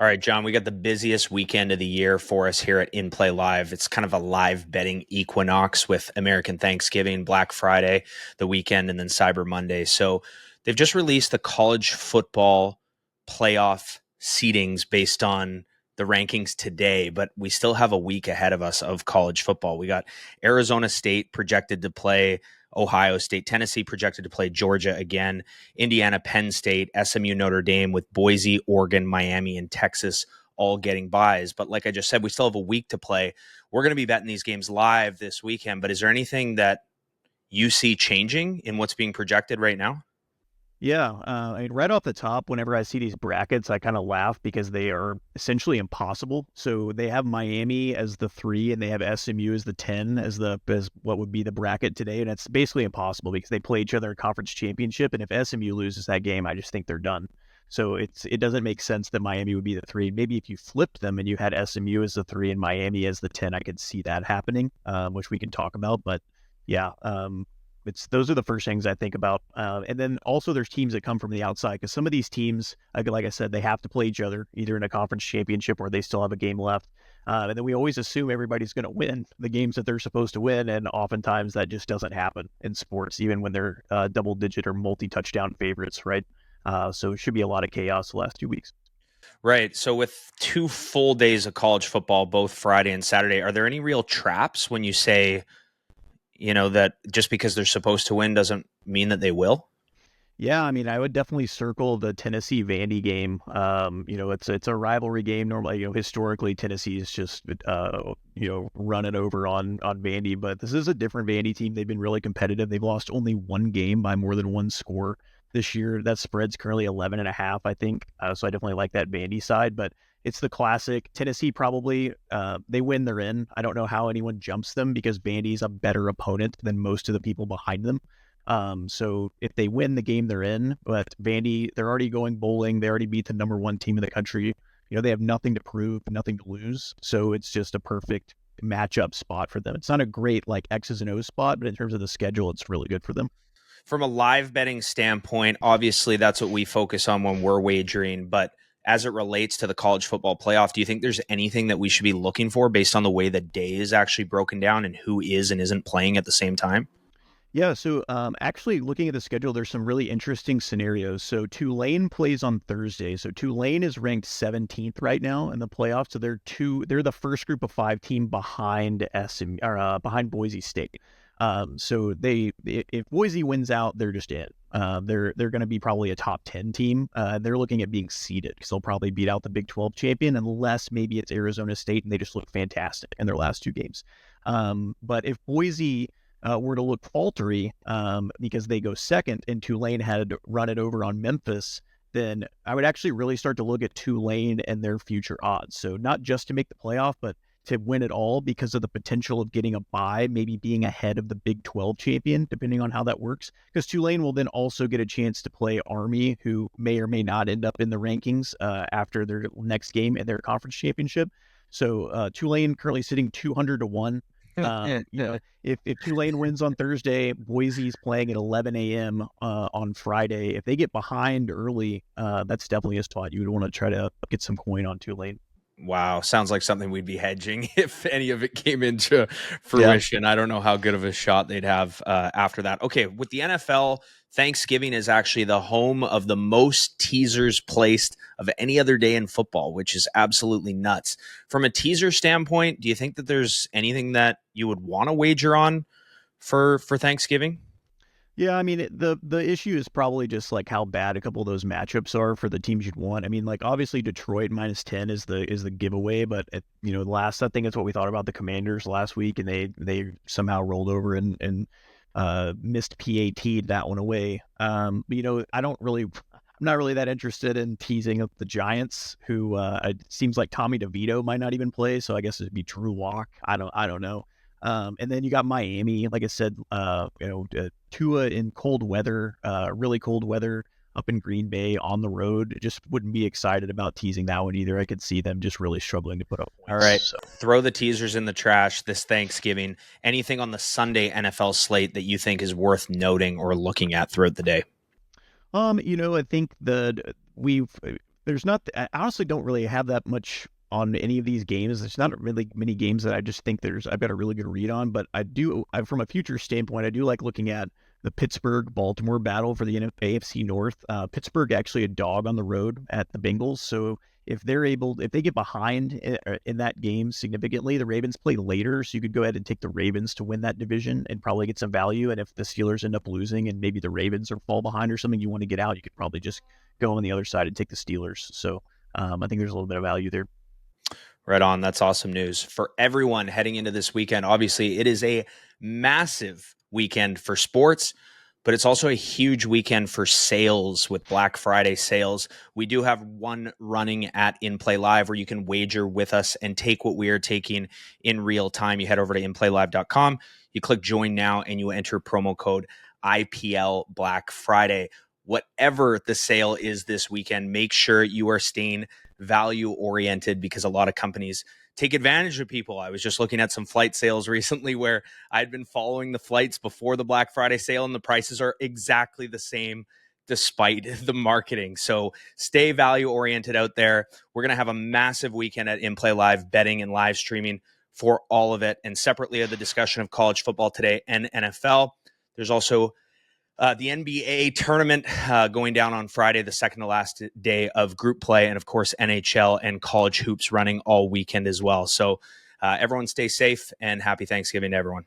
All right, John, we got the busiest weekend of the year for us here at In Play Live. It's kind of a live betting equinox with American Thanksgiving, Black Friday, the weekend, and then Cyber Monday. So they've just released the college football playoff seedings based on the rankings today, but we still have a week ahead of us of college football. We got Arizona State projected to play Ohio State, Tennessee projected to play Georgia again, Indiana, Penn State, SMU, Notre Dame, with Boise, Oregon, Miami, and Texas all getting buys. But like I just said, we still have a week to play. We're going to be betting these games live this weekend. But is there anything that you see changing in what's being projected right now? Yeah, I mean, right off the top, whenever I see these brackets, I kind of laugh because they are essentially impossible. So they have Miami as the 3, and they have SMU as the 10 as what would be the bracket today, and it's basically impossible because they play each other in conference championship, and if SMU loses that game, I just think they're done. So it doesn't make sense that Miami would be the 3. Maybe if you flipped them and you had SMU as the 3 and Miami as the 10, I could see that happening, which we can talk about. But yeah, those are the first things I think about. And then also there's teams that come from the outside because some of these teams, like I said, they have to play each other either in a conference championship or they still have a game left. And then we always assume everybody's going to win the games that they're supposed to win. And oftentimes that just doesn't happen in sports, even when they're double digit or multi-touchdown favorites, right? So it should be a lot of chaos the last 2 weeks. Right. So with 2 full days of college football, both Friday and Saturday, are there any real traps when you say, that just because they're supposed to win doesn't mean that they will? Yeah, I mean, I would definitely circle the Tennessee Vandy game. It's a rivalry game. Normally, historically Tennessee is just running over on Vandy, but this is a different Vandy team. They've been really competitive. They've lost only one game by more than one score this year. That spread's currently 11.5, I think. So I definitely like that Vandy side, but it's the classic Tennessee. Probably they win, they're in. I don't know how anyone jumps them because Vandy's a better opponent than most of the people behind them. So if they win the game, they're in. But Vandy, they're already going bowling. They already beat the number 1 team in the country. They have nothing to prove, nothing to lose. So it's just a perfect matchup spot for them. It's not a great like X's and O's spot, but in terms of the schedule, it's really good for them. From a live betting standpoint, obviously that's what we focus on when we're wagering. But as it relates to the college football playoff, do you think there's anything that we should be looking for based on the way the day is actually broken down and who is and isn't playing at the same time? Yeah, so actually looking at the schedule, there's some really interesting scenarios. So Tulane plays on Thursday. So Tulane is ranked 17th right now in the playoffs. So they're the first group of 5 team behind behind Boise State. So if Boise wins out, they're just in. They're going to be probably a top 10 team. They're looking at being seeded because they'll probably beat out the Big 12 champion unless maybe it's Arizona State and they just look fantastic in their last 2 games. But if Boise were to look faltery because they go second and Tulane had run it over on Memphis, then I would actually really start to look at Tulane and their future odds. So not just to make the playoff, but to win it all because of the potential of getting a bye, maybe being ahead of the Big 12 champion, depending on how that works. Because Tulane will then also get a chance to play Army, who may or may not end up in the rankings after their next game in their conference championship. So Tulane currently sitting 200 to 1. If Tulane wins on Thursday, Boise's playing at 11 a.m. On Friday. If they get behind early, that's definitely a spot you would want to try to get some coin on Tulane. Wow, sounds like something we'd be hedging if any of it came into Yeah. fruition. I don't know how good of a shot they'd have after that. Okay, with the NFL, Thanksgiving is actually the home of the most teasers placed of any other day in football, which is absolutely nuts. From a teaser standpoint, do you think that there's anything that you would want to wager on for Thanksgiving? Yeah, I mean, the issue is probably just like how bad a couple of those matchups are for the teams you'd want. I mean, like obviously Detroit -10 is the giveaway, but last I think it's what we thought about the Commanders last week, and they somehow rolled over and missed PAT that one away. I'm not really that interested in teasing up the Giants, who it seems like Tommy DeVito might not even play, so I guess it'd be Drew Lock. I don't know. And then you got Miami, like I said, Tua in cold weather, really cold weather up in Green Bay on the road. Just wouldn't be excited about teasing that one either. I could see them just really struggling to put up All points. right. So. Throw the teasers in the trash this Thanksgiving. Anything on the Sunday NFL slate that you think is worth noting or looking at throughout the day? I think that we've there's not. I honestly don't really have that much on any of these games. There's not really many games that I just think I've got a really good read on. But from a future standpoint, I do like looking at the Pittsburgh-Baltimore battle for the AFC North. Pittsburgh actually a dog on the road at the Bengals, so if they get behind in that game significantly, the Ravens play later, so you could go ahead and take the Ravens to win that division and probably get some value. And if the Steelers end up losing and maybe the Ravens or fall behind or something, you want to get out, you could probably just go on the other side and take the Steelers. So I think there's a little bit of value there. Right on. That's awesome news for everyone heading into this weekend. Obviously, it is a massive weekend for sports, but it's also a huge weekend for sales with Black Friday sales. We do have one running at In Play Live where you can wager with us and take what we are taking in real time. You head over to inplaylive.com, you click join now, and you enter promo code IPL Black Friday. Whatever the sale is this weekend, make sure you are staying value oriented because a lot of companies take advantage of people. I was just looking at some flight sales recently where I'd been following the flights before the Black Friday sale and the prices are exactly the same despite the marketing. So stay value oriented out there. We're going to have a massive weekend at In Play Live betting and live streaming for all of it. And separately, the discussion of college football today and NFL. There's also the NBA tournament going down on Friday, the second to last day of group play, and of course NHL and college hoops running all weekend as well. So everyone stay safe and happy Thanksgiving to everyone.